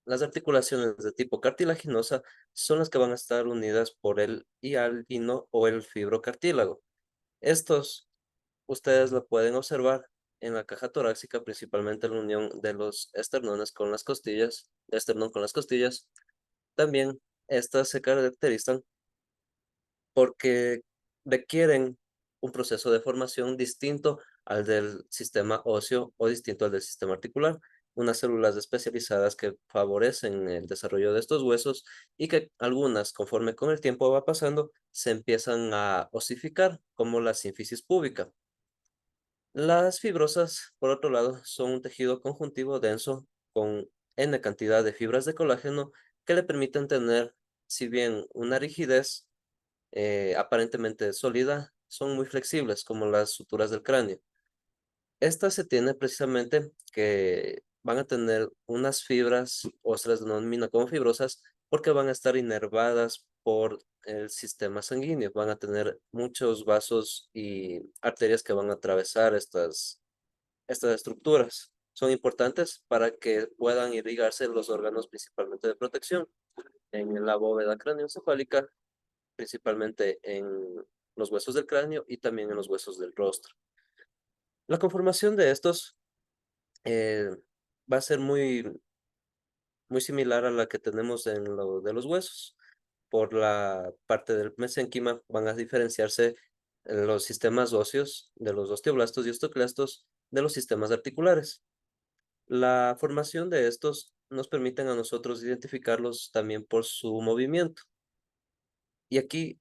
Las articulaciones de tipo cartilaginosa son las que van a estar unidas por el hialino o el fibrocartílago. Estos ustedes lo pueden observar en la caja torácica, principalmente en la unión de los esternones con las costillas, esternón con las costillas. También estas se caracterizan porque requieren un proceso de formación distinto al del sistema óseo o distinto al del sistema articular. Unas células especializadas que favorecen el desarrollo de estos huesos y que algunas, conforme con el tiempo va pasando, se empiezan a osificar, como la sínfisis púbica. Las fibrosas, por otro lado, son un tejido conjuntivo denso con N cantidad de fibras de colágeno que le permiten tener, si bien una rigidez aparentemente sólida, son muy flexibles, como las suturas del cráneo. Estas se tiene precisamente que van a tener unas fibras, o se les denomina como fibrosas, porque van a estar inervadas por el sistema sanguíneo. Van a tener muchos vasos y arterias que van a atravesar estas estructuras. Son importantes para que puedan irrigarse los órganos principalmente de protección en la bóveda craneoencefálica, principalmente en los huesos del cráneo y también en los huesos del rostro. La conformación de estos eh, va a ser muy similar a la que tenemos en lo de los huesos. Por la parte del mesénquima van a diferenciarse los sistemas óseos de los osteoblastos y osteoclastos de los sistemas articulares. La formación de estos nos permiten a nosotros identificarlos también por su movimiento. Y aquí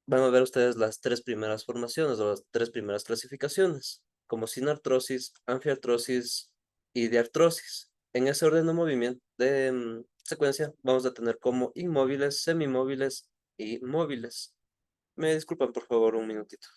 van a ver ustedes las tres primeras formaciones o las tres primeras clasificaciones, como sinartrosis, anfiartrosis y diartrosis. En ese orden de movimiento, de secuencia, vamos a tener como inmóviles, semimóviles y móviles. Me disculpan, por favor, un minutito.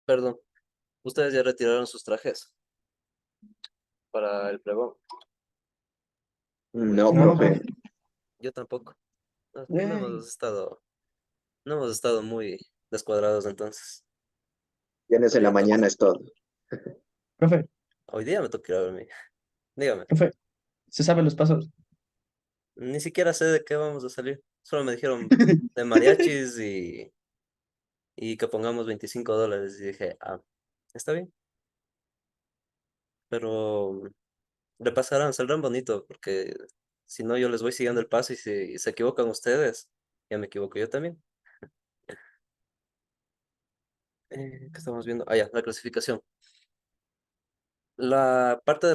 Perdón, ustedes ya retiraron sus trajes. para el pregón. No, No, profe. Yo tampoco. No, Yay. no hemos estado muy descuadrados entonces. Viernes Pero en la ya toca. mañana es todo. Profe, Hoy día me toca ir a dormir. Dígame. profe, ¿se sabe los pasos? Ni siquiera sé de qué vamos a salir. Solo me dijeron de mariachis y que pongamos $25. Y dije, ah, está bien. Pero repasarán, saldrán bonito, porque si no, yo les voy siguiendo el paso y si se equivocan ustedes, ya me equivoco yo también. ¿Qué estamos viendo? Ah, ya, la clasificación. La parte de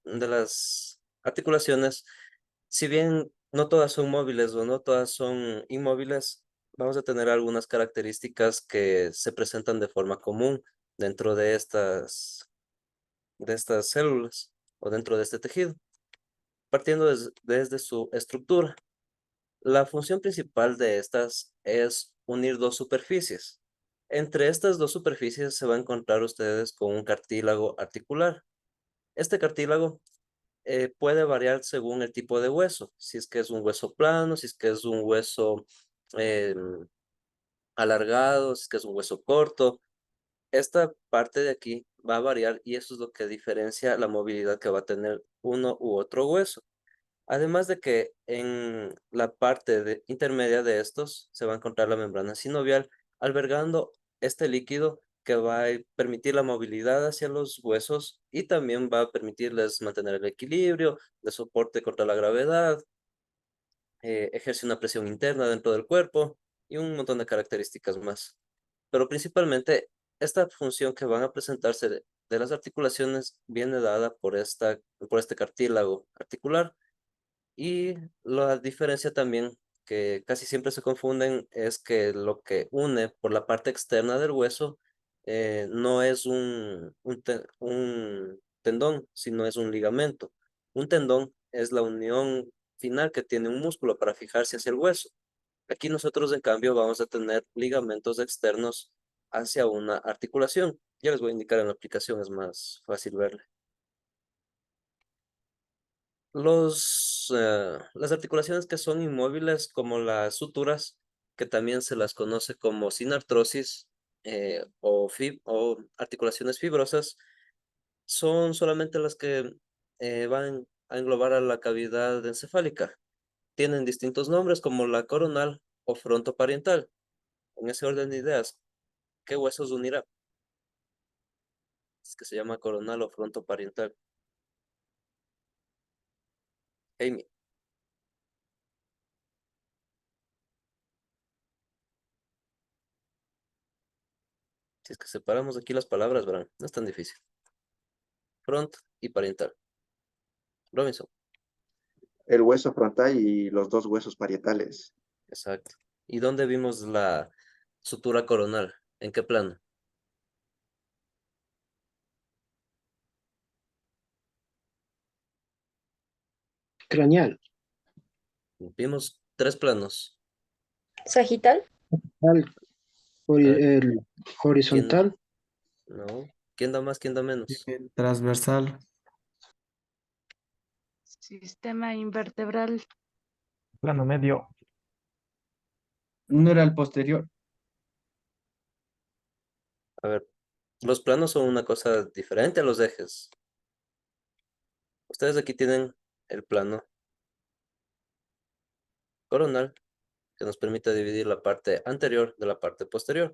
de las articulaciones, si bien no todas son móviles o no todas son inmóviles, vamos a tener algunas características que se presentan de forma común dentro de estas células o dentro de este tejido, partiendo desde su estructura. La función principal de estas es unir dos superficies. Entre estas dos superficies se va a encontrar ustedes con un cartílago articular. Este cartílago puede variar según el tipo de hueso, si es que es un hueso plano, si es que es un hueso eh, alargado, si es que es un hueso corto. Esta parte de aquí va a variar y eso es lo que diferencia la movilidad que va a tener uno u otro hueso. Además de que en la parte intermedia de estos se va a encontrar la membrana sinovial, albergando este líquido que va a permitir la movilidad hacia los huesos y también va a permitirles mantener el equilibrio, de soporte contra la gravedad, ejerce una presión interna dentro del cuerpo y un montón de características más. Pero principalmente esta función que van a presentarse de las articulaciones viene dada por este cartílago articular y la diferencia también, que casi siempre se confunden, es que lo que une por la parte externa del hueso no es un tendón, sino es un ligamento. Un tendón es la unión final que tiene un músculo para fijarse hacia el hueso. Aquí nosotros, en cambio, vamos a tener ligamentos externos hacia una articulación. Ya les voy a indicar en la aplicación, es más fácil verlo. Las articulaciones que son inmóviles, como las suturas, que también se las conoce como sinartrosis o articulaciones fibrosas, son solamente las que van a englobar a la cavidad encefálica. Tienen distintos nombres como la coronal o frontoparietal. En ese orden de ideas, ¿qué huesos unirá? Es que se llama coronal o frontoparietal. Amy, si es que separamos aquí las palabras, verán, no es tan difícil. Front y parietal. Robinson. El hueso frontal y los dos huesos parietales. Exacto. ¿Y dónde vimos la sutura coronal? ¿En qué plano? Craneal. Vimos tres planos. Sagital, Al- A ver, El ¿quién? horizontal. No. ¿Quién da más? ¿Quién da menos? Transversal, Sistema invertebral, plano medio, No era el posterior. A ver, los planos son una cosa diferente a los ejes. Ustedes aquí tienen el plano coronal que nos permite dividir la parte anterior de la parte posterior.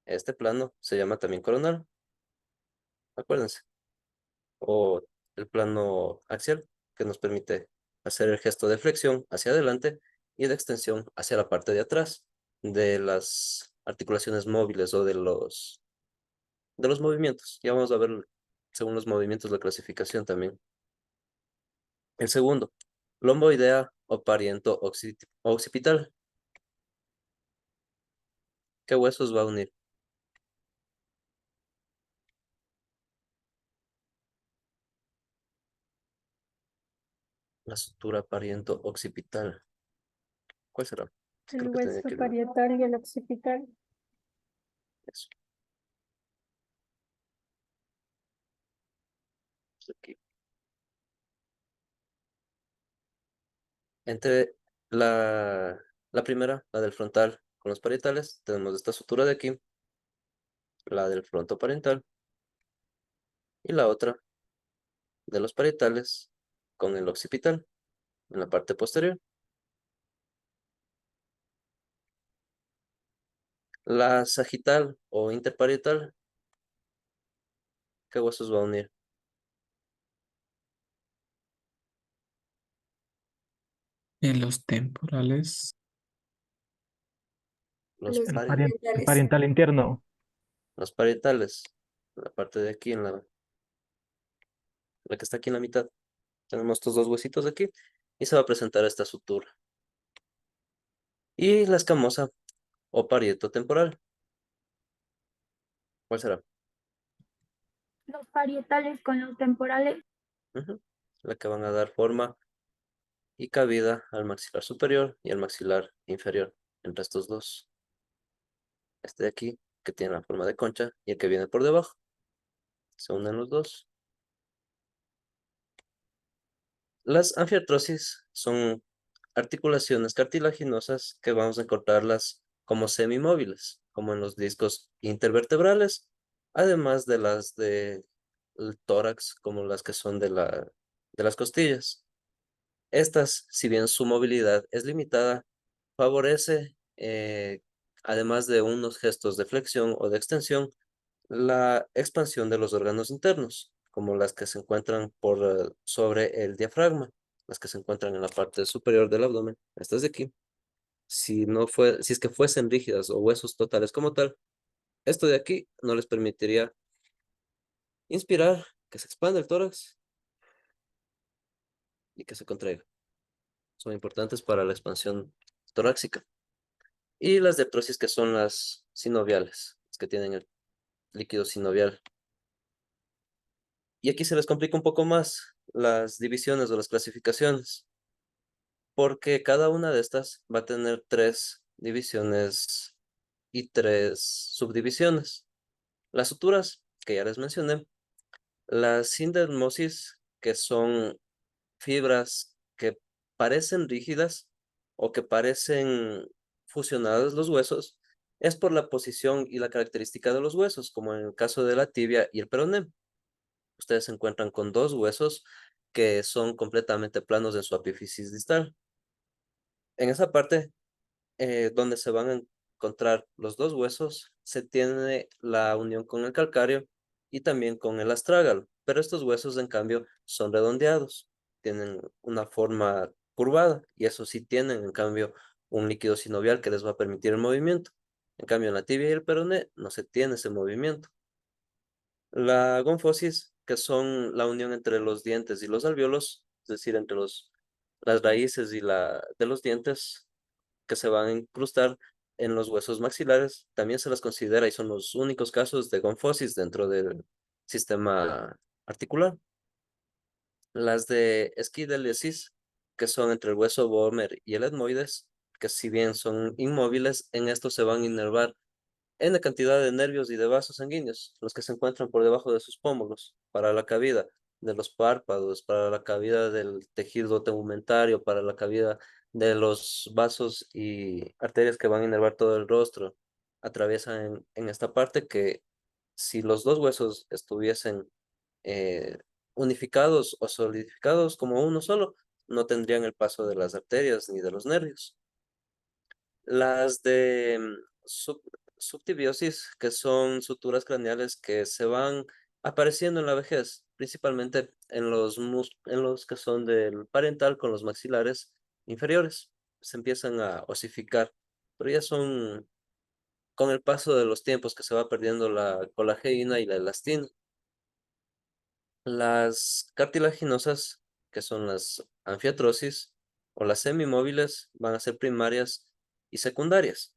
Este plano se llama también coronal, acuérdense. O el plano axial, que nos permite hacer el gesto de flexión hacia adelante y de extensión hacia la parte de atrás de las articulaciones móviles o de los movimientos. Ya vamos a ver según los movimientos la clasificación también. El segundo, lomboidea o pariento occipital. ¿Qué huesos va a unir? La sutura pariento occipital. ¿Cuál será? el Creo que tenía hueso que ir. parietal y el occipital. Eso. Aquí. Entre la primera, la del frontal con los parietales, tenemos esta sutura de aquí, la del frontoparental, y la otra de los parietales con el occipital en la parte posterior. La sagital o interparietal, ¿qué huesos va a unir? En los temporales. Los, Los El parietales. pariental interno. los parietales, la parte de aquí, en la que está aquí en la mitad. Tenemos estos dos huesitos de aquí y se va a presentar esta sutura. Y la escamosa o parieto temporal. ¿Cuál será? Los parietales con los temporales. Ujú. La que van a dar forma y cabida al maxilar superior y al maxilar inferior, entre estos dos. Este de aquí, que tiene la forma de concha, y el que viene por debajo. Se unen los dos. Las anfiartrosis son articulaciones cartilaginosas que vamos a encontrarlas como semimóviles, como en los discos intervertebrales, además de las del tórax, como las que son de las costillas. Estas, si bien su movilidad es limitada, favorece, además de unos gestos de flexión o de extensión, la expansión de los órganos internos, como las que se encuentran por sobre el diafragma, las que se encuentran en la parte superior del abdomen, estas de aquí. Si es que fuesen rígidas o huesos totales como tal, esto de aquí no les permitiría inspirar, que se expanda el tórax y que se contraiga. Son importantes para la expansión torácica. Y las diaptrosis, que son las sinoviales, las que tienen el líquido sinovial. Y aquí se les complica un poco más las divisiones o las clasificaciones, porque cada una de estas va a tener 3 divisiones y 3 subdivisiones. Las suturas, que ya les mencioné, las sindermosis, que son fibras que parecen rígidas o que parecen fusionadas los huesos, es por la posición y la característica de los huesos, como en el caso de la tibia y el peroné. Ustedes se encuentran con dos huesos que son completamente planos en su apífisis distal. En esa parte donde se van a encontrar los dos huesos, se tiene la unión con el calcáreo y también con el astrágalo, pero estos huesos en cambio son redondeados, tienen una forma curvada y eso sí tienen en cambio un líquido sinovial que les va a permitir el movimiento. En cambio en la tibia y el peroné no se tiene ese movimiento. La gonfosis, que son la unión entre los dientes y los alvéolos, es decir, entre las raíces de los dientes, que se van a incrustar en los huesos maxilares, también se las considera y son los únicos casos de gonfosis dentro del sistema articular. Las de esquidolesis, que son entre el hueso Vomer y el etmoides, que si bien son inmóviles, en esto se van a inervar N cantidad de nervios y de vasos sanguíneos, los que se encuentran por debajo de sus pómulos, para la cavidad de los párpados, para la cavidad del tejido tegumentario, para la cavidad de los vasos y arterias que van a inervar todo el rostro. Atraviesan en esta parte que si los dos huesos estuviesen eh, unificados o solidificados como uno solo, no tendrían el paso de las arterias ni de los nervios. Las de subtibiosis, que son suturas craneales que se van apareciendo en la vejez, principalmente en en los que son del parental con los maxilares inferiores. Se empiezan a osificar, pero ya son con el paso de los tiempos que se va perdiendo la colagenina y la elastina. Las cartilaginosas, que son las anfiatrosis o las semimóviles, van a ser primarias y secundarias.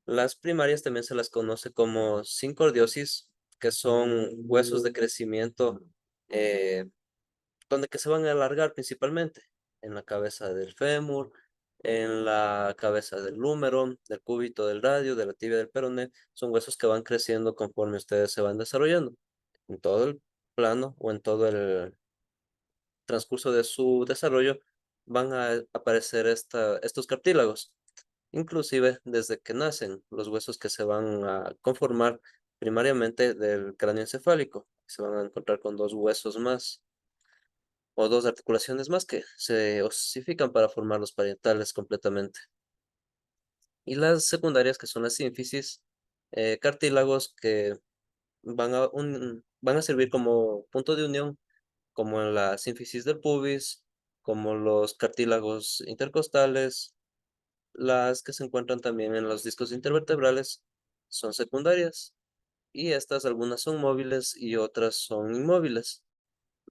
Las primarias también se las conoce como sincordiosis, que son huesos de crecimiento eh, donde que se van a alargar principalmente en la cabeza del fémur, en la cabeza del húmero, del cúbito del radio, de la tibia del peroné. Son huesos que van creciendo conforme ustedes se van desarrollando en todo plano o en todo el transcurso de su desarrollo van a aparecer estos cartílagos, inclusive desde que nacen, los huesos que se van a conformar primariamente del cráneo encefálico. Se van a encontrar con dos huesos más o dos articulaciones más que se osifican para formar los parietales completamente. Y las secundarias, que son las sínfisis, cartílagos que van a servir como punto de unión, como en la sínfisis del pubis, como los cartílagos intercostales, las que se encuentran también en los discos intervertebrales son secundarias, y estas algunas son móviles y otras son inmóviles.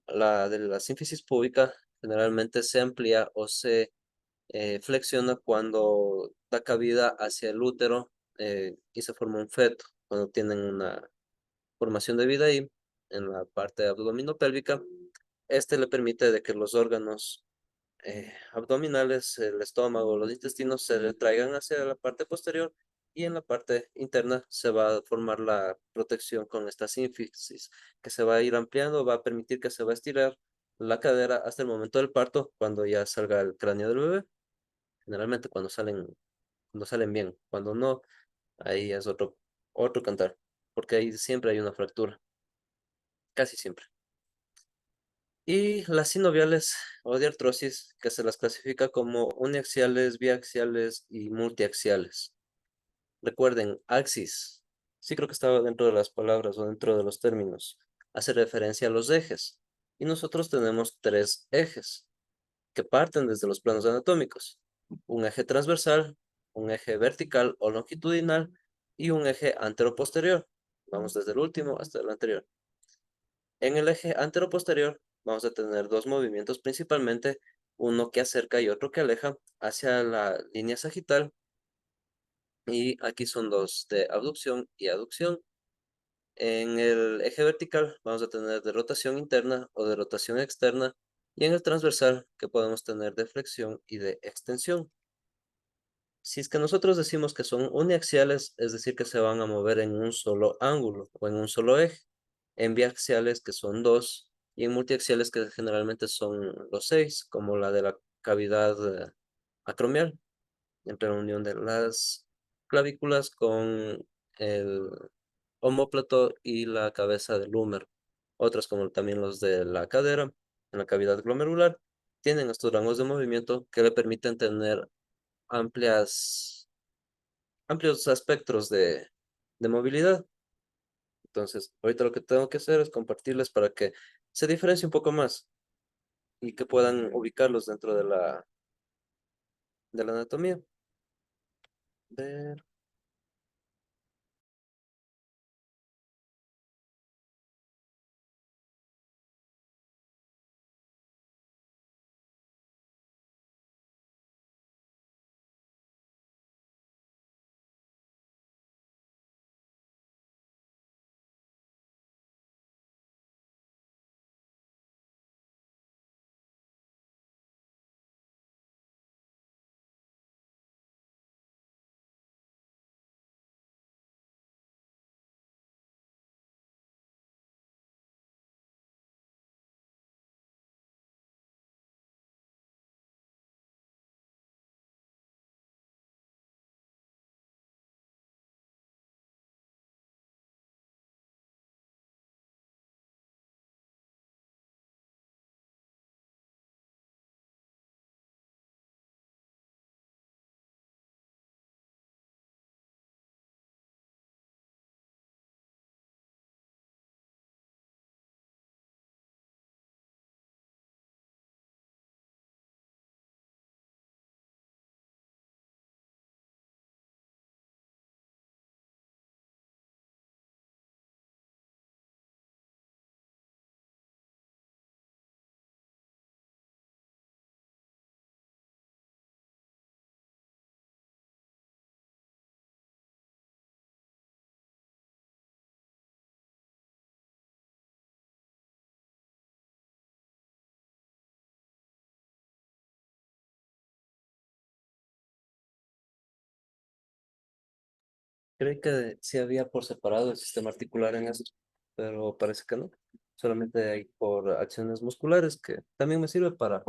La de la sínfisis púbica generalmente se amplía o se flexiona cuando da cabida hacia el útero y se forma un feto, cuando tienen una formación de vida ahí en la parte abdominopélvica. Este le permite de que los órganos abdominales, el estómago, los intestinos se retraigan hacia la parte posterior, y en la parte interna se va a formar la protección con esta sínfisis, que se va a ir ampliando, va a permitir que se va a estirar la cadera hasta el momento del parto, cuando ya salga el cráneo del bebé. Generalmente cuando salen bien, cuando no, ahí es otro cantar, porque ahí siempre hay una fractura, casi siempre. Y las sinoviales o diartrosis, que se las clasifica como uniaxiales, biaxiales y multiaxiales. Recuerden, axis, sí creo que estaba dentro de las palabras o dentro de los términos, hace referencia a los ejes. Y nosotros tenemos tres ejes que parten desde los planos anatómicos: un eje transversal, un eje vertical o longitudinal y un eje anteroposterior. Vamos desde el último hasta el anterior. En el eje anteroposterior vamos a tener dos movimientos principalmente, uno que acerca y otro que aleja hacia la línea sagital, y aquí son dos, de abducción y aducción. En el eje vertical vamos a tener de rotación interna o de rotación externa, y en el transversal que podemos tener de flexión y de extensión. Si es que nosotros decimos que son uniaxiales, es decir, que se van a mover en un solo ángulo o en un solo eje. En biaxiales, que son dos, y en multiaxiales, que generalmente son los seis, como la de la cavidad acromial, entre la unión de las clavículas con el omóplato y la cabeza del húmero. Otras, como también los de la cadera, en la cavidad glomerular, tienen estos rangos de movimiento que le permiten tener amplios espectros de movilidad. Entonces, ahorita lo que tengo que hacer es compartirles para que se diferencie un poco más y que puedan ubicarlos dentro de la anatomía. Ver. Creí que sí había por separado el sistema articular en eso, pero parece que no. solamente hay por acciones musculares, que también me sirve para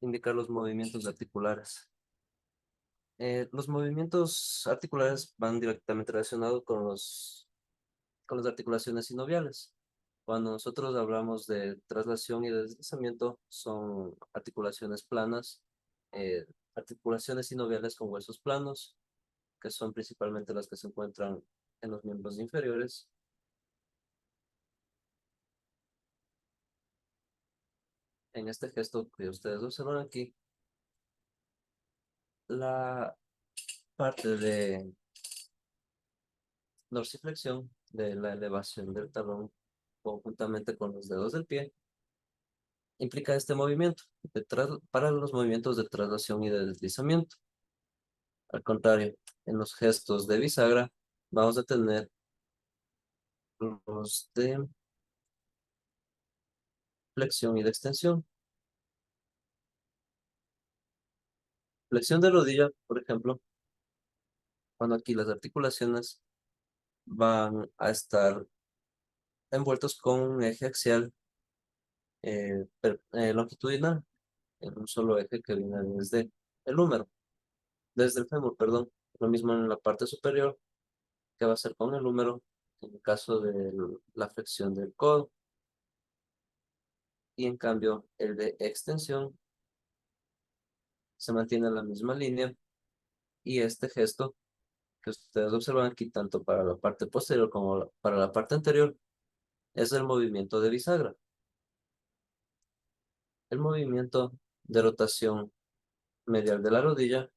indicar los movimientos articulares. Los movimientos articulares van directamente relacionados con las articulaciones sinoviales. Cuando nosotros hablamos de traslación y de deslizamiento, son articulaciones planas, eh, articulaciones sinoviales con huesos planos, que son principalmente las que se encuentran en los miembros inferiores. En este gesto que ustedes observan aquí, la parte de dorsiflexión de la elevación del talón conjuntamente con los dedos del pie implica este movimiento para los movimientos de traslación y de deslizamiento. Al contrario, en los gestos de bisagra vamos a tener los de flexión y de extensión. Flexión de rodilla, por ejemplo, cuando aquí las articulaciones van a estar envueltos con un eje axial longitudinal, en un solo eje que viene desde el húmero, desde el fémur, perdón. Lo mismo en la parte superior, que va a ser con el húmero, en el caso de la flexión del codo. Y en cambio, el de extensión se mantiene en la misma línea. Y este gesto que ustedes observan aquí, tanto para la parte posterior como para la parte anterior, es el movimiento de bisagra. El movimiento de rotación medial de la rodilla,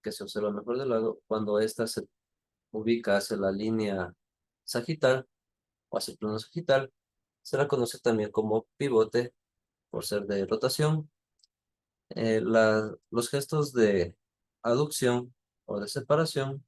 que se observa mejor de lado, cuando ésta se ubica hacia la línea sagital o hacia el plano sagital, se la conoce también como pivote por ser de rotación. Los gestos de aducción o de separación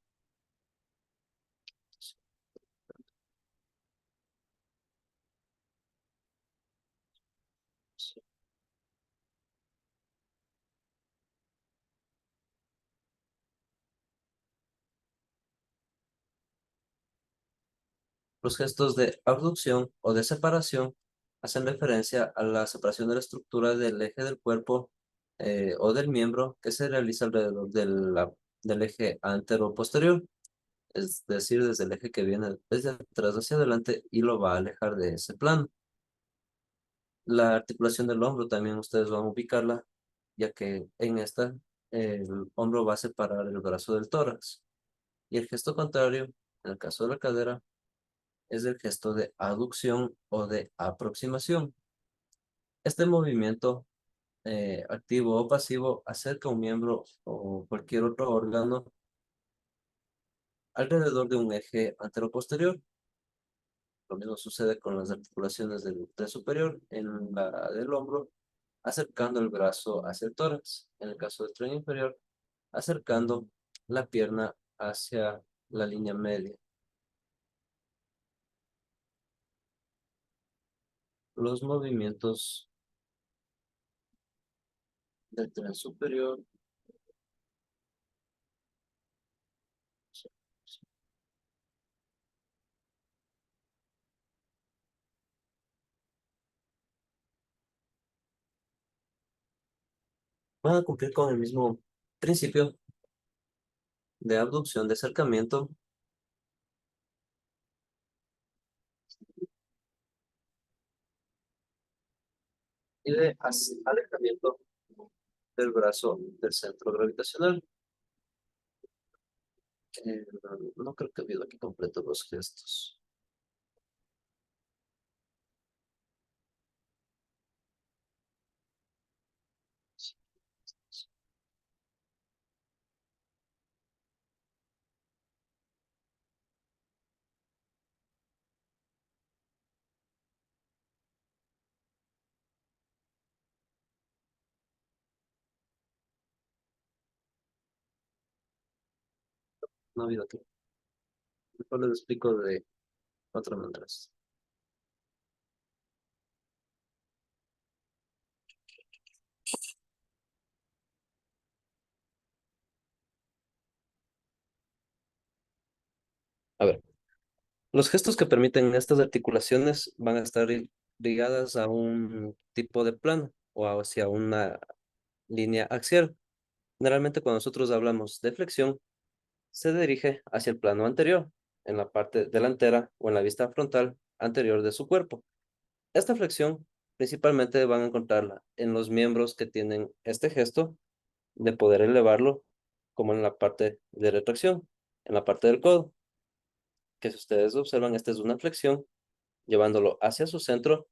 los gestos de abducción o de separación hacen referencia a la separación de la estructura del eje del cuerpo o del miembro que se realiza alrededor del eje antero-posterior, es decir, desde el eje que viene desde atrás hacia adelante y lo va a alejar de ese plano. La articulación del hombro también ustedes van a ubicarla, ya que en esta el hombro va a separar el brazo del tórax. Y el gesto contrario, en el caso de la cadera, es el gesto de aducción o de aproximación. Este movimiento, activo o pasivo, acerca un miembro o cualquier otro órgano alrededor de un eje anteroposterior. Lo mismo sucede con las articulaciones del tren superior en la del hombro, acercando el brazo hacia el tórax. En el caso del tren inferior, acercando la pierna hacia la línea media. Los movimientos del tren superior van a cumplir con el mismo principio de abducción, de acercamiento y de alejamiento del brazo del centro gravitacional. No creo que habido aquí completo los gestos. No ha habido aquí. Mejor les explico de otra manera. A ver, Los gestos que permiten estas articulaciones van a estar ligadas a un tipo de plano o hacia una línea axial. Generalmente cuando nosotros hablamos de flexión, se dirige hacia el plano anterior, en la parte delantera o en la vista frontal anterior de su cuerpo. Esta flexión principalmente van a encontrarla en los miembros que tienen este gesto de poder elevarlo, como en la parte de retracción, en la parte del codo, que si ustedes observan, esta es una flexión, llevándolo hacia su centro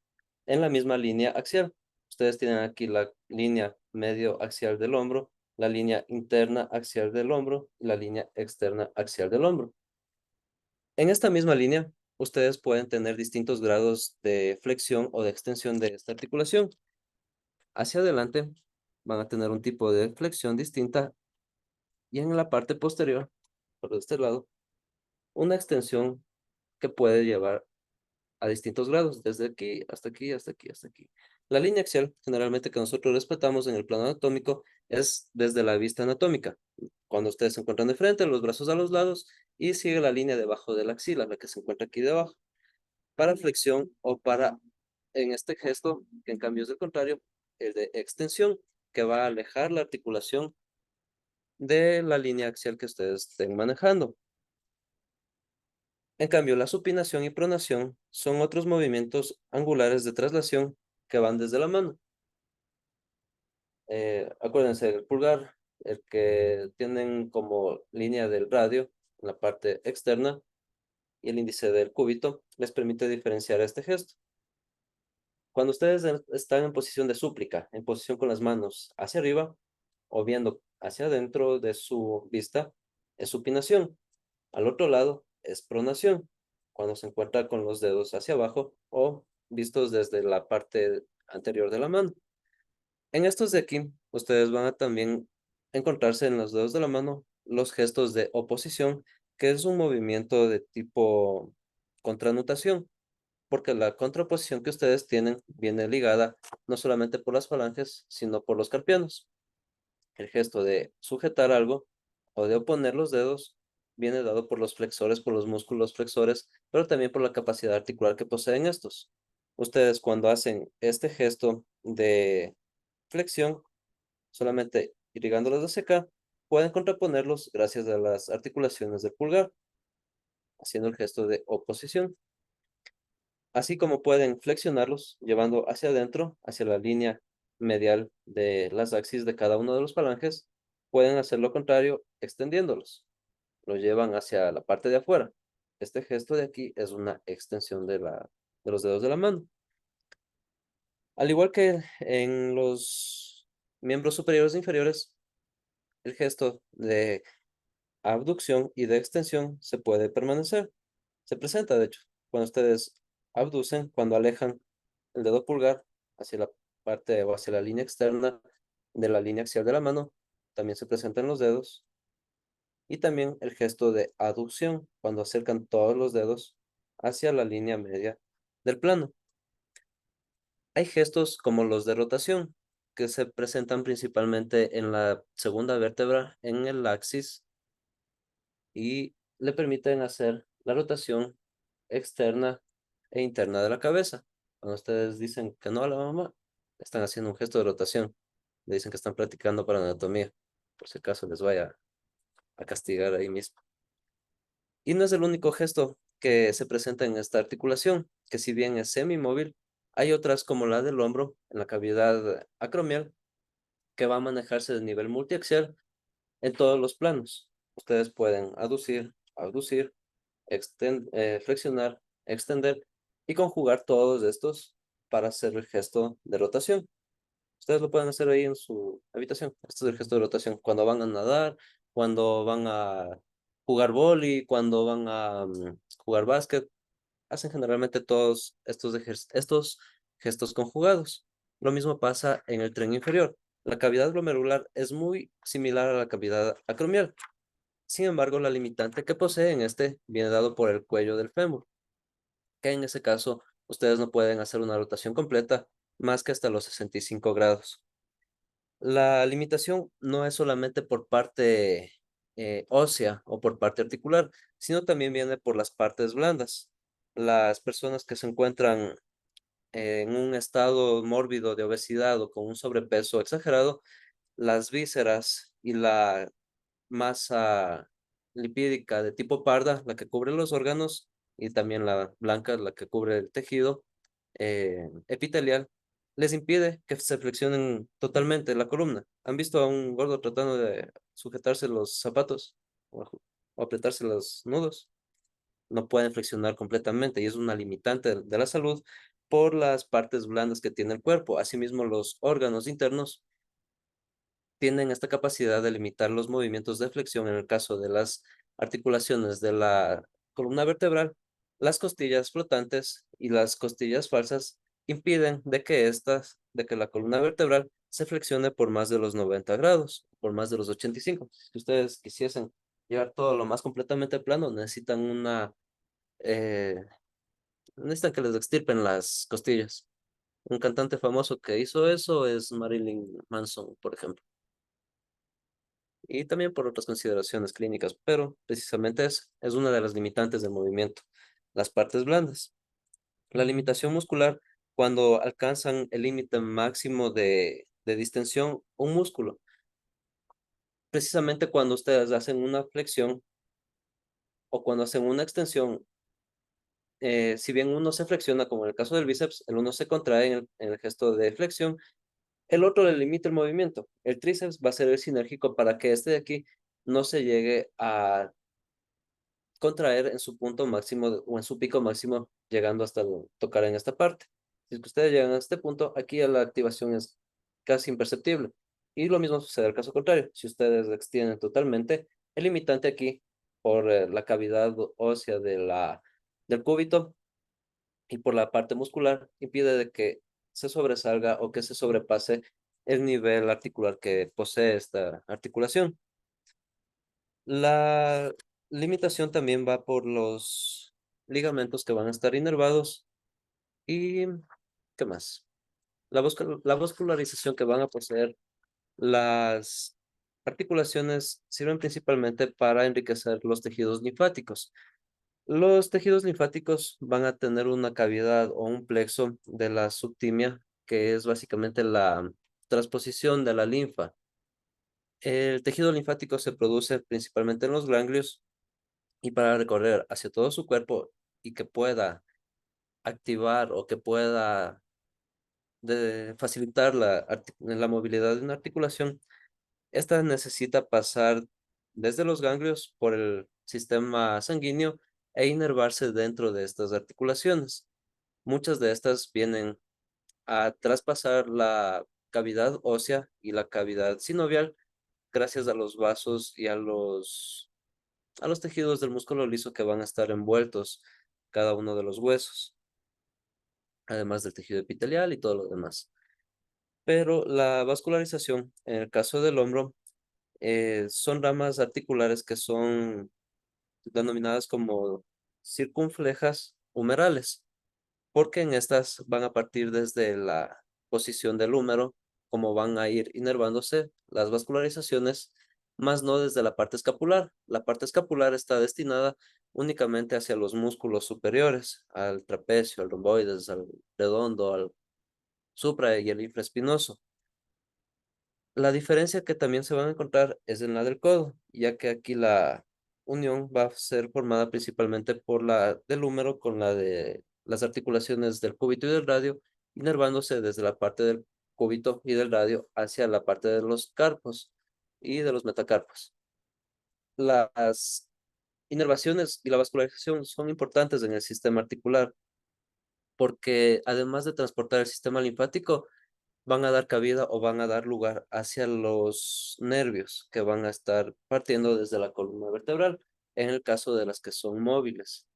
en la misma línea axial. Ustedes tienen aquí la línea medio axial del hombro, la línea interna axial del hombro y la línea externa axial del hombro. En esta misma línea, ustedes pueden tener distintos grados de flexión o de extensión de esta articulación. Hacia adelante van a tener un tipo de flexión distinta y en la parte posterior, por este lado, una extensión que puede llevar a distintos grados, desde aquí hasta aquí, hasta aquí, hasta aquí. La línea axial, generalmente que nosotros respetamos en el plano anatómico, es desde la vista anatómica. Cuando ustedes se encuentran de frente, los brazos a los lados y sigue la línea debajo de la axila, la que se encuentra aquí debajo. Para flexión o para, en este gesto, que en cambio es el contrario, el de extensión, que va a alejar la articulación de la línea axial que ustedes estén manejando. En cambio, la supinación y pronación son otros movimientos angulares de traslación que van desde la mano. Acuérdense, el pulgar, el que tienen como línea del radio en la parte externa y el índice del cúbito, les permite diferenciar este gesto. Cuando ustedes están en posición de súplica, en posición con las manos hacia arriba o viendo hacia adentro de su vista, es supinación. Al otro lado es pronación, cuando se encuentra con los dedos hacia abajo o vistos desde la parte anterior de la mano. En estos de aquí, ustedes van a también encontrarse en los dedos de la mano los gestos de oposición, que es un movimiento de tipo contranutación, porque la contraposición que ustedes tienen viene ligada no solamente por las falanges, sino por los carpianos. El gesto de sujetar algo o de oponer los dedos viene dado por los flexores, por los músculos flexores, pero también por la capacidad articular que poseen estos. Ustedes cuando hacen este gesto de flexión, solamente irrigándolos hacia acá, pueden contraponerlos gracias a las articulaciones del pulgar, haciendo el gesto de oposición. Así como pueden flexionarlos, llevando hacia adentro, hacia la línea medial de las axis de cada uno de los falanges, pueden hacer lo contrario, extendiéndolos. Lo llevan hacia la parte de afuera. Este gesto de aquí es una extensión de los dedos de la mano. Al igual que en los miembros superiores e inferiores, el gesto de abducción y de extensión se puede permanecer. Se presenta, de hecho, cuando ustedes abducen, cuando alejan el dedo pulgar hacia la parte o hacia la línea externa de la línea axial de la mano, también se presentan los dedos. Y también el gesto de aducción, cuando acercan todos los dedos hacia la línea media del plano. Hay gestos como los de rotación, que se presentan principalmente en la segunda vértebra, en el axis, y le permiten hacer la rotación externa e interna de la cabeza. Cuando ustedes dicen que no a la mamá, están haciendo un gesto de rotación. Le dicen que están practicando para anatomía, por si acaso les vaya a castigar ahí mismo. Y no es el único gesto que se presenta en esta articulación, que si bien es semimóvil, hay otras como la del hombro, en la cavidad acromial, que va a manejarse de nivel multiaxial en todos los planos. Ustedes pueden aducir, abducir, flexionar, extender y conjugar todos estos para hacer el gesto de rotación. Ustedes lo pueden hacer ahí en su habitación. Este es el gesto de rotación. Cuando van a nadar, cuando van a jugar vóley, cuando van a jugar básquet, hacen generalmente todos estos gestos conjugados. Lo mismo pasa en el tren inferior. La cavidad glomerular es muy similar a la cavidad acromial. Sin embargo, la limitante que posee en este viene dado por el cuello del fémur, que en ese caso ustedes no pueden hacer una rotación completa más que hasta los 65 grados. La limitación no es solamente por parte ósea o por parte articular, sino también viene por las partes blandas. Las personas que se encuentran en un estado mórbido de obesidad o con un sobrepeso exagerado, las vísceras y la masa lipídica de tipo parda, la que cubre los órganos, y también la blanca, la que cubre el tejido epitelial, les impide que se flexionen totalmente la columna. ¿Han visto a un gordo tratando de sujetarse los zapatos o apretarse los nudos? No pueden flexionar completamente y es una limitante de la salud por las partes blandas que tiene el cuerpo. Asimismo, los órganos internos tienen esta capacidad de limitar los movimientos de flexión en el caso de las articulaciones de la columna vertebral. Las costillas flotantes y las costillas falsas impiden de que la columna vertebral se flexione por más de los 90 grados, por más de los 85. Si ustedes quisiesen llevar todo lo más completamente plano, eh, necesitan que les extirpen las costillas. Un cantante famoso que hizo eso es Marilyn Manson, por ejemplo. Y también por otras consideraciones clínicas, pero precisamente es una de las limitantes del movimiento, las partes blandas. La limitación muscular, cuando alcanzan el límite máximo de distensión, un músculo. Precisamente cuando ustedes hacen una flexión o cuando hacen una extensión, si bien uno se flexiona, como en el caso del bíceps, el uno se contrae en el gesto de flexión, el otro le limita el movimiento. El tríceps va a ser el sinérgico para que este de aquí no se llegue a contraer en su punto máximo o en su pico máximo, llegando hasta tocar en esta parte. Si es que ustedes llegan a este punto, aquí ya la activación es casi imperceptible. Y lo mismo sucede al caso contrario. Si ustedes extienden totalmente, el limitante aquí, por la cavidad ósea del cúbito y por la parte muscular, impide de que se sobresalga o que se sobrepase el nivel articular que posee esta articulación. La limitación también va por los ligamentos que van a estar inervados y ¿qué más? La vascularización que van a poseer las articulaciones sirven principalmente para enriquecer los tejidos linfáticos. Los tejidos linfáticos van a tener una cavidad o un plexo de la subtimia, que es básicamente la transposición de la linfa. El tejido linfático se produce principalmente en los ganglios y para recorrer hacia todo su cuerpo y que pueda activar o que pueda facilitar la movilidad de una articulación, esta necesita pasar desde los ganglios por el sistema sanguíneo e inervarse dentro de estas articulaciones. Muchas de estas vienen a traspasar la cavidad ósea y la cavidad sinovial gracias a los vasos y a los tejidos del músculo liso que van a estar envueltos cada uno de los huesos, además del tejido epitelial y todo lo demás. Pero la vascularización, en el caso del hombro, son ramas articulares que son denominadas como circunflejas humerales, porque en estas van a partir desde la posición del húmero, como van a ir inervándose las vascularizaciones, más no desde la parte escapular. La parte escapular está destinada únicamente hacia los músculos superiores, al trapecio, al romboides, al redondo, al supra y el infraespinoso. La diferencia que también se van a encontrar es en la del codo, ya que aquí la unión va a ser formada principalmente por la del húmero con la de las articulaciones del cúbito y del radio, inervándose desde la parte del cúbito y del radio hacia la parte de los carpos y de los metacarpos. Las inervaciones y la vascularización son importantes en el sistema articular porque además de transportar el sistema linfático, van a dar cabida o van a dar lugar hacia los nervios que van a estar partiendo desde la columna vertebral, en el caso de las que son móviles.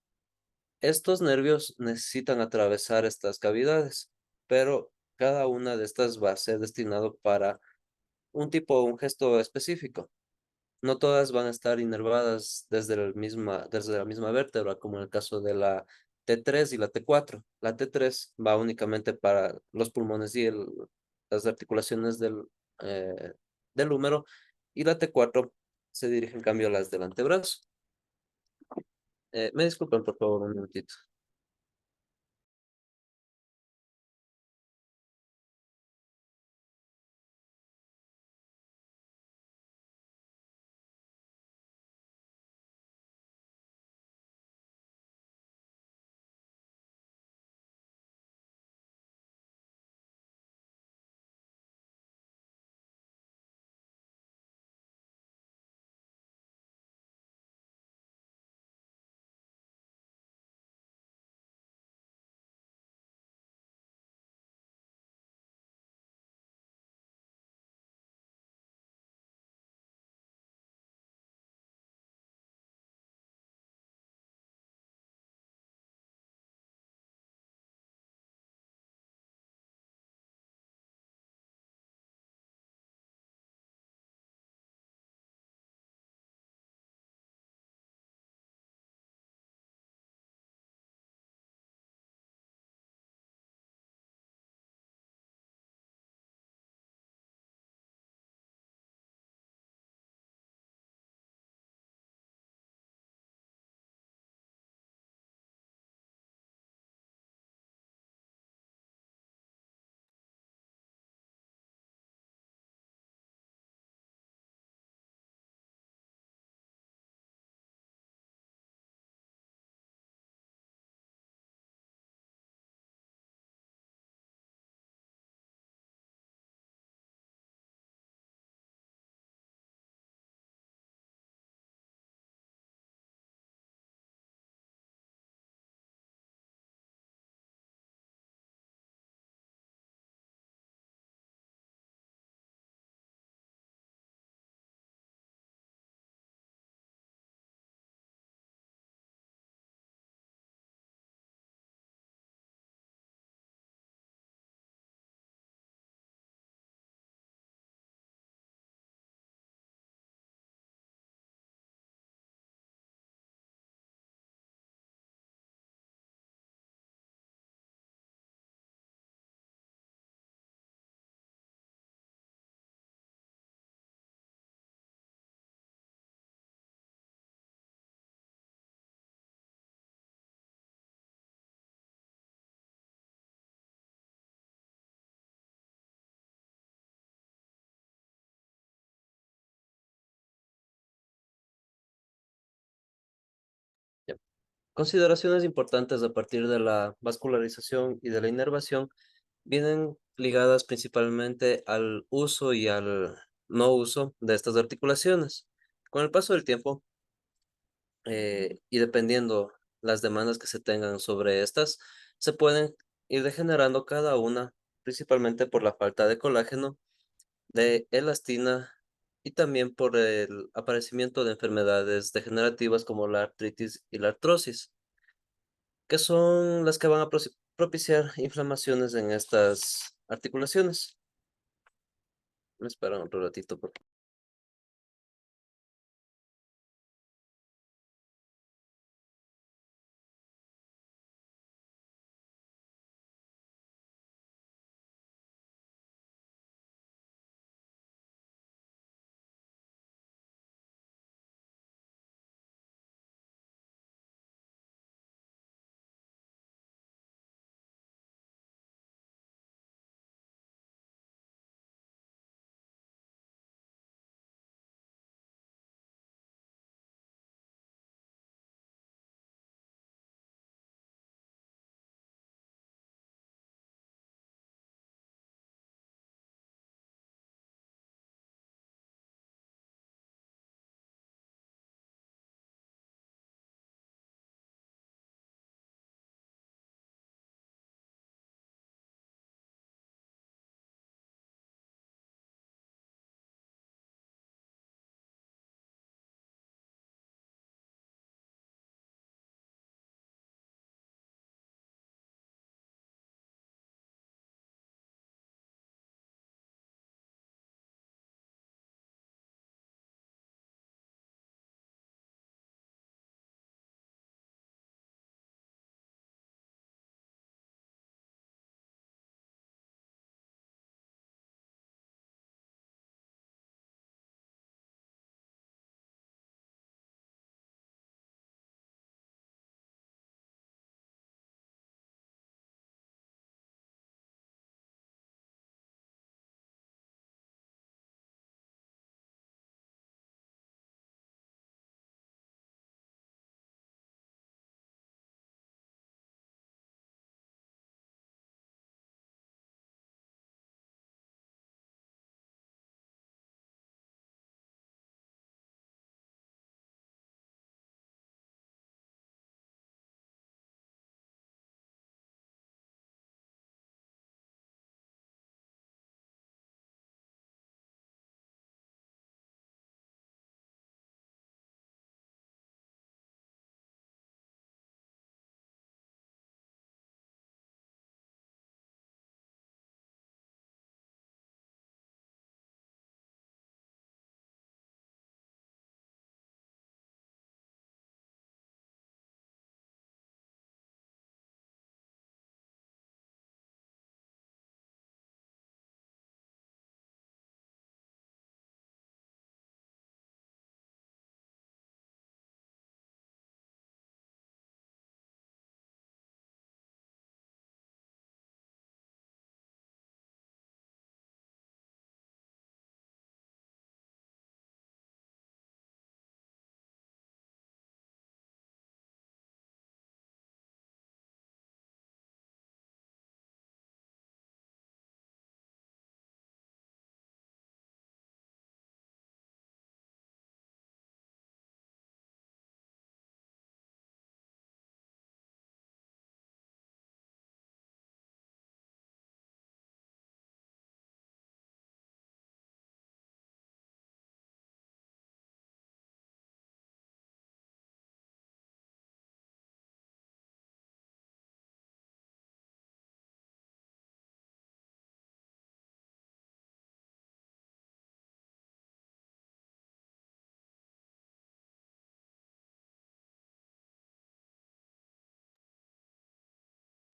Estos nervios necesitan atravesar estas cavidades, pero cada una de estas va a ser destinado para un tipo o un gesto específico. No todas van a estar inervadas desde la misma vértebra, como en el caso de la T3 y la T4. La T3 va únicamente para los pulmones y las articulaciones eh, del húmero, y la T4 se dirige en cambio a las del antebrazo. Me disculpan, por favor, un minutito. Ya. Consideraciones importantes a partir de la vascularización y de la inervación vienen ligadas principalmente al uso y al no uso de estas articulaciones. Con el paso del tiempo, y dependiendo las demandas que se tengan sobre estas, se pueden ir degenerando cada una, principalmente por la falta de colágeno, de elastina y también por el aparecimiento de enfermedades degenerativas como la artritis y la artrosis, que son las que van a propiciar inflamaciones en estas articulaciones. Me esperan otro ratito, por favor.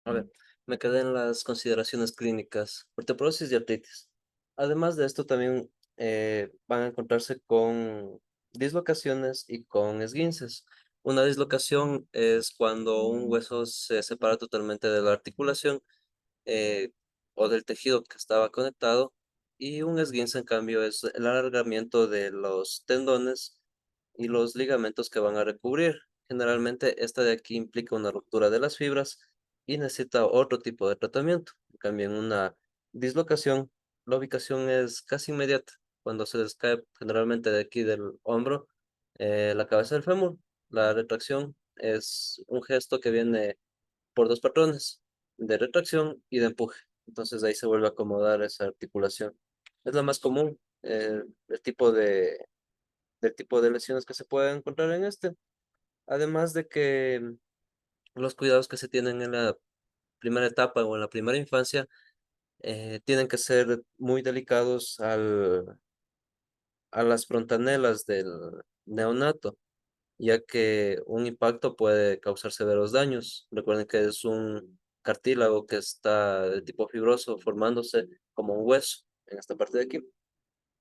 A ver, me quedé en las consideraciones clínicas, osteoporosis y artritis. Además de esto, también van a encontrarse con dislocaciones y con esguinces. Una dislocación es cuando un hueso se separa totalmente de la articulación eh, o del tejido que estaba conectado, y un esguince, en cambio, es el alargamiento de los tendones y los ligamentos que van a recubrir. Generalmente, esta de aquí implica una ruptura de las fibras y necesita otro tipo de tratamiento. En cambio, en una dislocación, la ubicación es casi inmediata. Cuando se les cae generalmente de aquí del hombro, la cabeza del fémur, la retracción es un gesto que viene por dos patrones, de retracción y de empuje. Entonces ahí se vuelve a acomodar esa articulación. Es la más común, del tipo de lesiones que se pueden encontrar en este. Además de que los cuidados que se tienen en la primera etapa o en la primera infancia tienen que ser muy delicados a las frontanelas del neonato, ya que un impacto puede causar severos daños. Recuerden que es un cartílago que está de tipo fibroso formándose como un hueso en esta parte de aquí,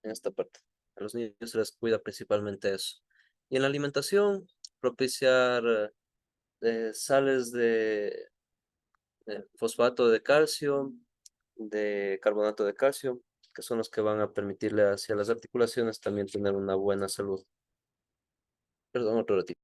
en esta parte. A los niños se les cuida principalmente eso. Y en la alimentación, propiciar sales de fosfato de calcio, de carbonato de calcio, que son los que van a permitirle hacia las articulaciones también tener una buena salud. Perdón, otro ratito.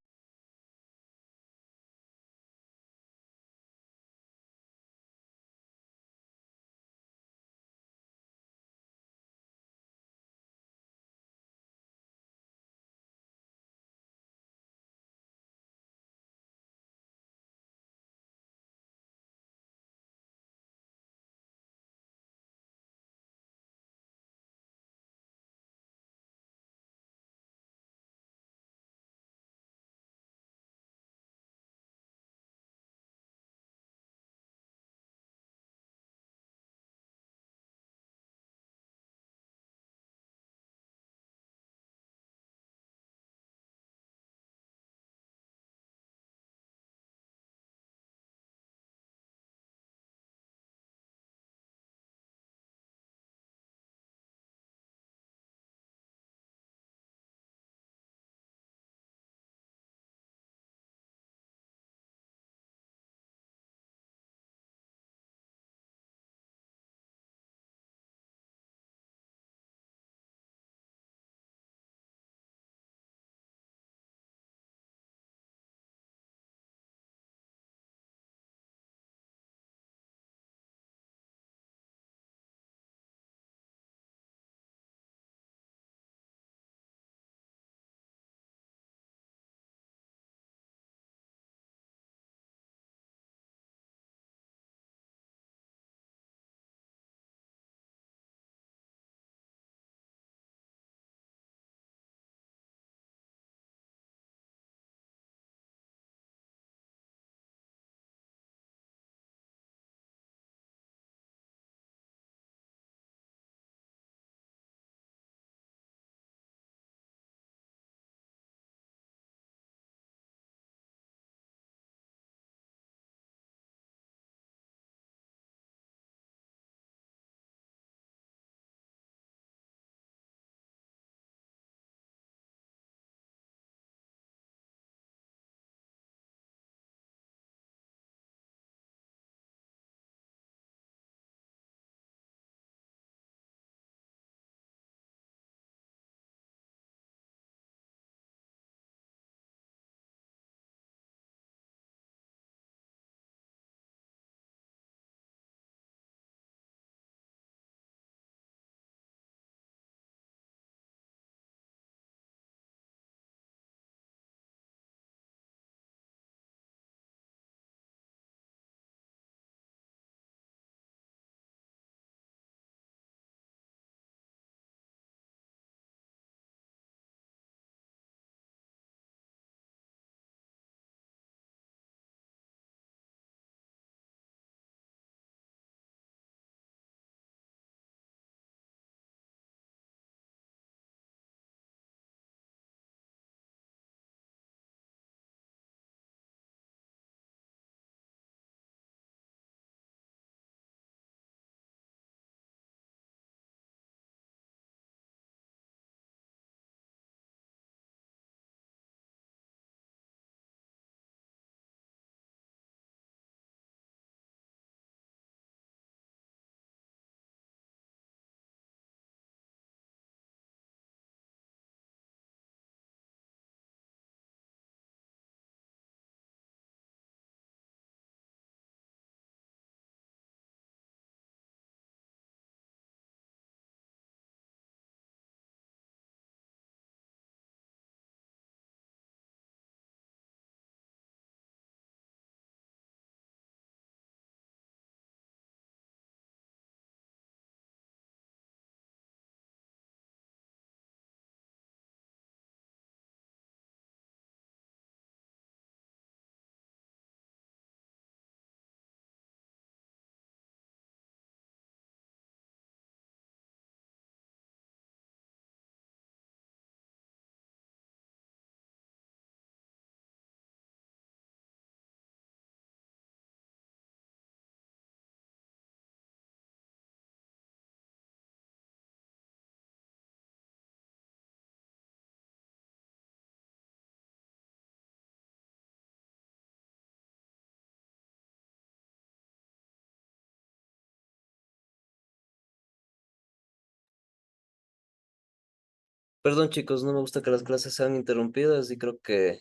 Perdón, chicos, no me gusta que las clases sean interrumpidas y creo que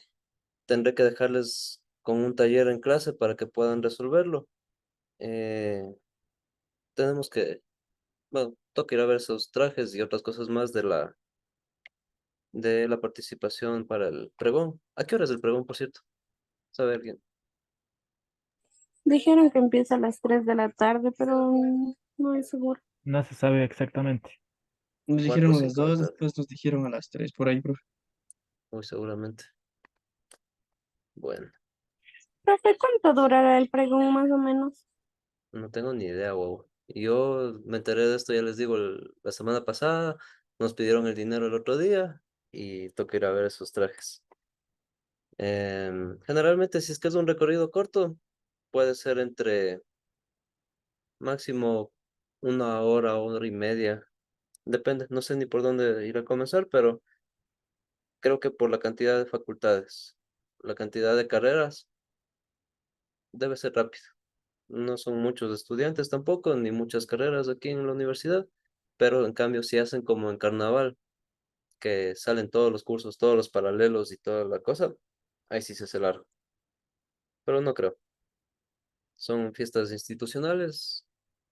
tendré que dejarles con un taller en clase para que puedan resolverlo. Eh, tenemos que, bueno, toca ir a ver esos trajes y otras cosas más de la participación para el pregón. ¿A qué hora es el pregón, por cierto? ¿Sabe alguien? Dijeron que empieza a las 3 de la tarde, pero no es seguro. No se sabe exactamente. Nos 4 o dijeron a las 5 de 2, tarde, después nos dijeron a las 3 por ahí, profe. muy seguramente. Bueno, Profe, ¿cuánto durará el pregón más o menos? no tengo ni idea, wow. Yo me enteré de esto, ya les digo, la semana pasada, nos pidieron el dinero el otro día y toca ir a ver esos trajes. Generalmente, si es que es un recorrido corto, puede ser entre máximo 1 hora, 1 hora y media. Depende, no sé ni por dónde ir a comenzar, pero creo que por la cantidad de facultades, la cantidad de carreras, debe ser rápido. No son muchos estudiantes tampoco, ni muchas carreras aquí en la universidad, pero en cambio si hacen como en carnaval, que salen todos los cursos, todos los paralelos y toda la cosa, ahí sí se hace largo, pero no creo. Son fiestas institucionales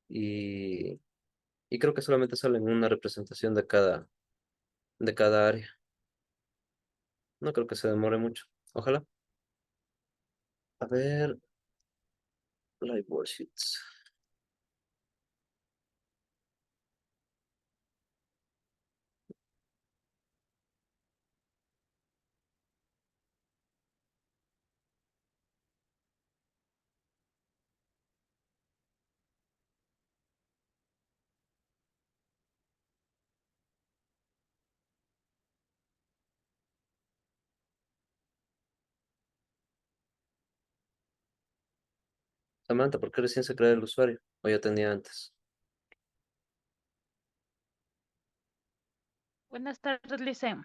y, y creo que solamente salen una representación de cada área. No creo que se demore mucho. Ojalá. A ver, live worksheets. Samantha, ¿por qué recién se crea el usuario? O ya tenía antes. Buenas tardes, Licen.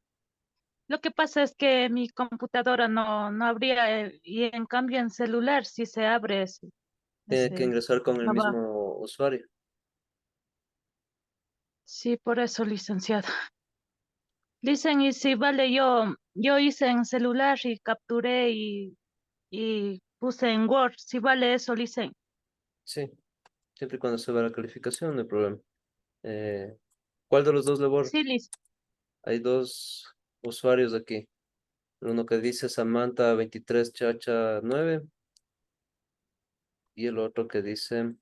Lo que pasa es que mi computadora no abría y en cambio en celular sí se abre Tiene que ese ingresar con el trabajo. mismo usuario. Sí, por eso, licenciado. Licen, y sí, vale, yo hice en celular y capturé y puse en Word. Sí, vale eso, Licen. Sí, siempre y cuando se vea la calificación, no hay problema. Eh, ¿Cuál de los dos le borro? Sí, Licen. Hay dos usuarios aquí. Uno que dice Samantha 23 Chacha 9 y el otro que dice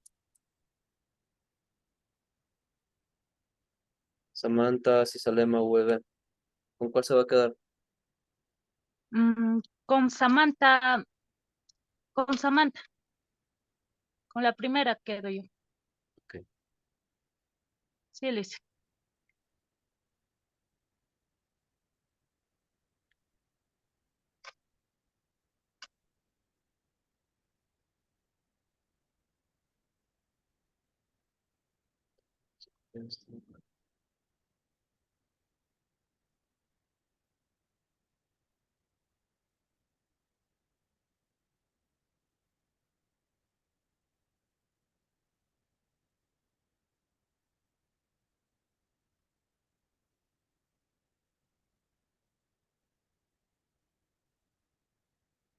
Samantha Cisalema VB. ¿Con cuál se va a quedar? Con Samantha, con Samantha, con la primera quedo yo. Ok. Sí, Licen.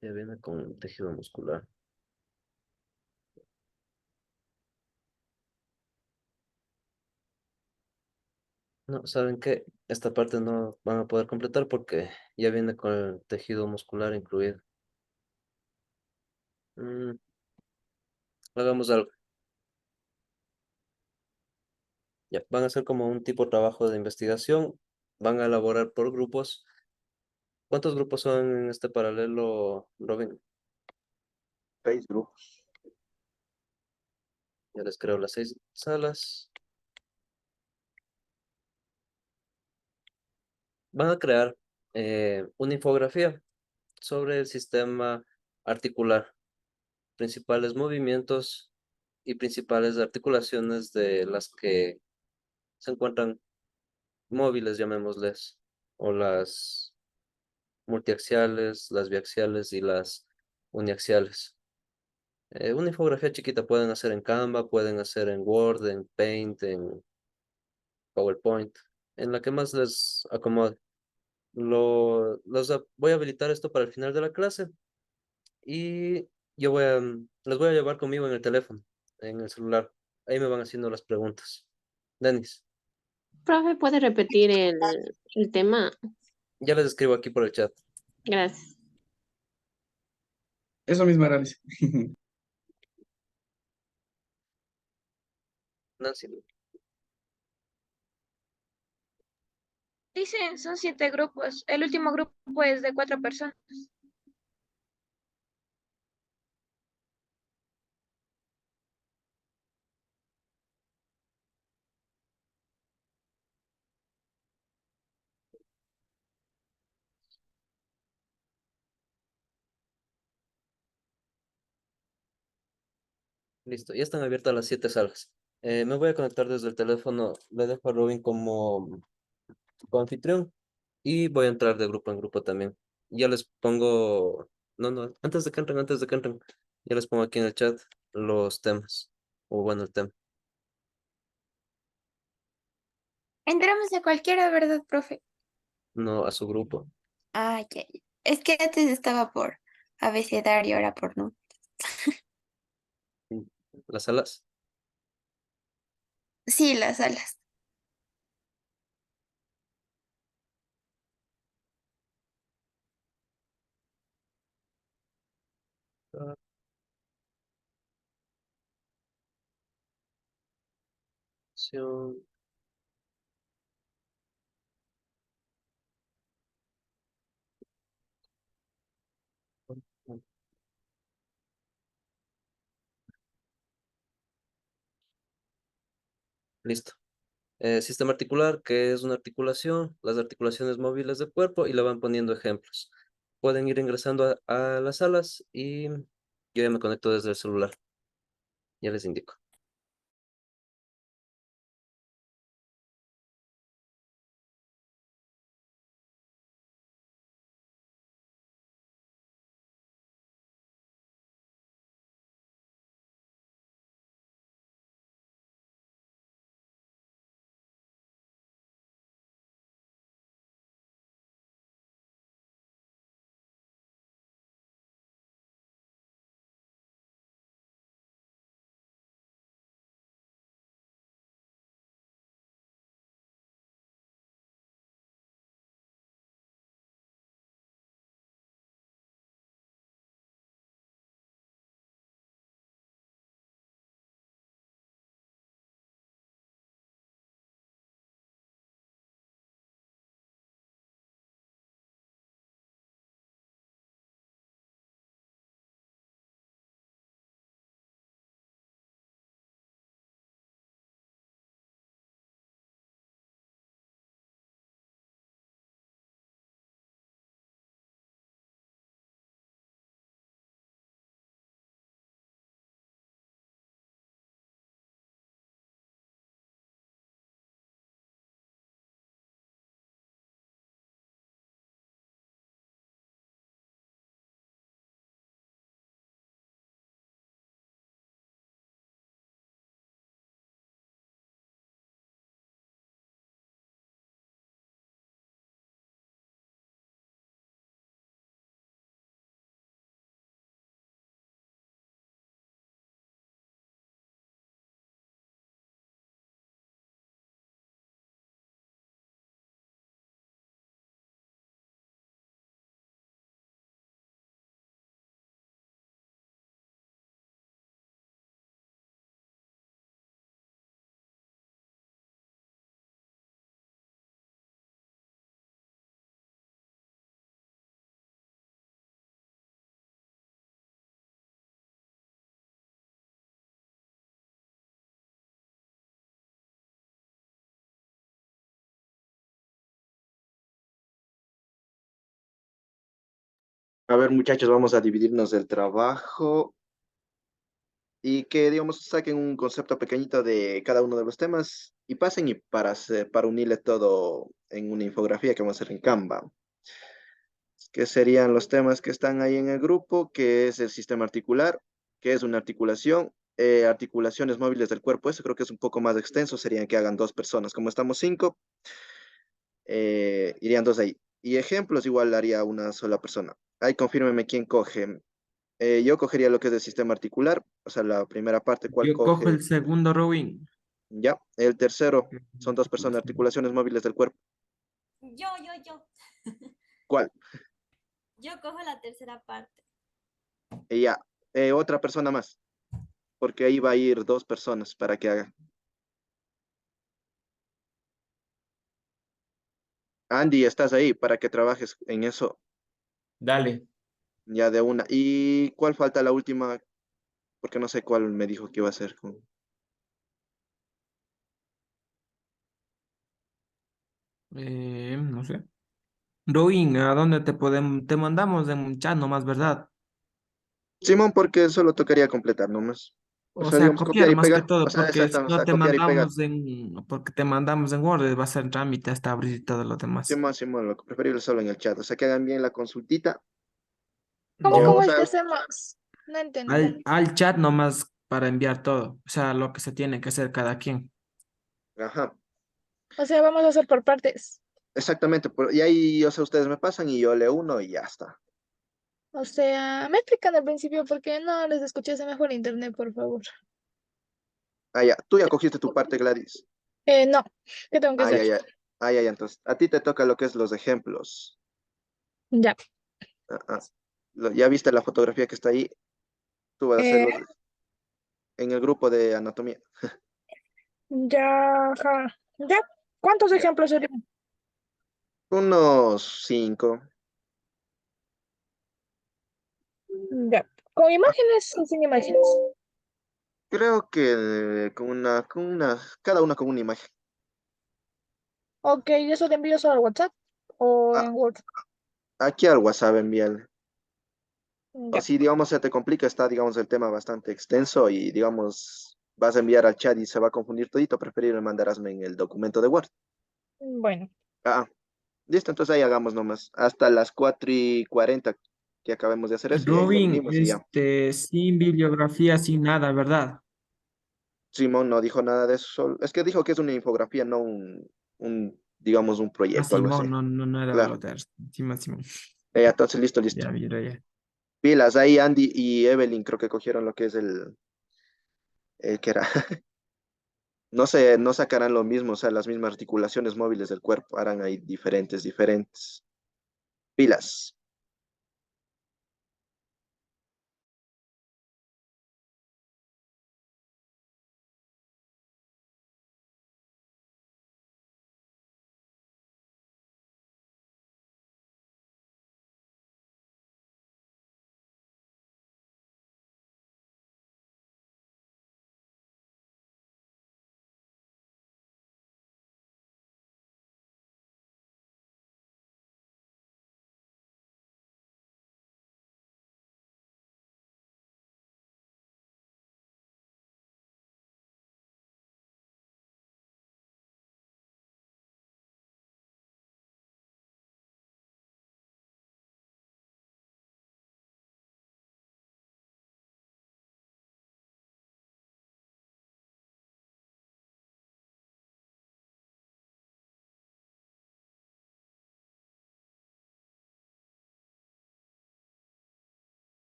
Ya viene con tejido muscular. No, ¿saben qué? Esta parte no van a poder completar porque ya viene con el tejido muscular incluido. Mm, hagamos algo. Ya, van a hacer como un tipo de trabajo de investigación. Van a elaborar por grupos. ¿Cuántos grupos son en este paralelo, Robin? 6 grupos. Ya les creo las 6 salas. Van a crear una infografía sobre el sistema articular, principales movimientos y principales articulaciones de las que se encuentran móviles, llamémosles, o las multiaxiales, las biaxiales y las uniaxiales. Una infografía chiquita pueden hacer en Canva, pueden hacer en Word, en Paint, en PowerPoint. en la que más les acomode. Voy a habilitar esto para el final de la clase y yo les voy a llevar conmigo en el teléfono, en el celular. Ahí me van haciendo las preguntas. Denis, Profe, ¿puede repetir el tema? ya les escribo aquí por el chat. Gracias. Eso mismo era, Alice. Nancy, Dicen, son 7 grupos. El último grupo es de 4 personas. listo, ya están abiertas las 7 salas. Me voy a conectar desde el teléfono, le dejo a Robin como anfitrión y voy a entrar de grupo en grupo también. Ya les pongo, no, antes de que entren, ya les pongo aquí en el chat los temas, o bueno, el tema, Entramos a cualquiera, ¿verdad, profe? no a su grupo. Ah, ya, ya. Es que antes estaba por abecedario, ahora por no. Las salas, Sí, las salas. ah, acción, listo. Sistema articular, que es una articulación, las articulaciones móviles del cuerpo y le van poniendo ejemplos. Pueden ir ingresando a las salas y yo ya me conecto desde el celular. Ya les indico. A ver, muchachos, vamos a dividirnos el trabajo y que, digamos, saquen un concepto pequeñito de cada uno de los temas y pasen y para unirle todo en una infografía que vamos a hacer en Canva, que serían los temas que están ahí en el grupo, que es el sistema articular, que es una articulación, articulaciones móviles del cuerpo, eso creo que es un poco más extenso, serían que hagan 2 personas, como estamos 5, Irían dos ahí. Y ejemplos igual haría una sola persona. Ahí confírmeme quién coge. Yo cogería lo que es el sistema articular, o sea, la primera parte, ¿cuál Yo cojo coge? el segundo, Robin. Ya. El tercero, son dos personas, articulaciones móviles del cuerpo. Yo. ¿Cuál? Yo cojo la tercera parte. Y ya. Otra persona más, porque ahí va a ir dos personas para que hagan. Andy, estás ahí para que trabajes en eso Dale. ya de una. ¿Y cuál falta la última? Porque no sé cuál me dijo que iba a hacer. No sé. Robin, ¿a dónde te podemos, te mandamos en un chat nomás, ¿verdad? Simón, porque solo tocaría completar nomás. O O sea, sea, digamos, copiar copiar y más que pegar. O todo, sea, porque si exactamente, o no sea, te copiar y pegar. mandamos porque te mandamos en Word, va a ser en trámite hasta abrir y todo lo demás. Simón, Simón, lo que preferible solo en el chat. O sea, que hagan bien la consultita. ¿Cómo, O cómo es sea, que hacemos? No entendí. Al chat nomás para enviar todo, o sea, lo que se tiene que hacer cada quien. ajá, O sea, vamos a hacer por partes. exactamente. Y ahí, o sea, ustedes me pasan y yo le uno y ya está. O sea, me explican al principio porque no les escuché, se mejor internet, por favor. Ah, ya. Tú ya cogiste tu parte, Gladys. No, ¿qué tengo que Ah, ya, hacer? ya. Ah, ya, ya. Entonces, a ti te toca lo que es los ejemplos. Ya. Ah, ah. Ya viste la fotografía que está ahí. Tú vas a Eh, hacerlo en el grupo de anatomía. ya, ajá. Ya. ¿Cuántos Ya. ejemplos serían? Unos 5. Ya. ¿Con imágenes o sin imágenes? Creo que cada una con una imagen. Ok, ¿eso te envío solo al WhatsApp o Ah, en Word? aquí al WhatsApp envíale. O Ya. si, digamos, se te complica, está, digamos, el tema bastante extenso y, digamos, vas a enviar al chat y se va a confundir todito, preferible mandarásme en el documento de Word. Bueno. Ah, listo, entonces ahí hagamos nomás. Hasta las 4:40 que acabemos de hacer eso y ahí lo Robin, unimos y ya. sin bibliografía, sin nada, ¿verdad? Simón no dijo nada de eso, es que dijo que es una infografía, no digamos, un Ah, proyecto, algo así. Simón, no era Claro. lo de Simón, Simón. Entonces, listo, listo. Ya, mira, ya. Pilas, ahí Andy y Evelyn creo que cogieron lo que es que era, no sé, no sacarán lo mismo, o sea, las mismas articulaciones móviles del cuerpo, harán ahí diferentes. Pilas.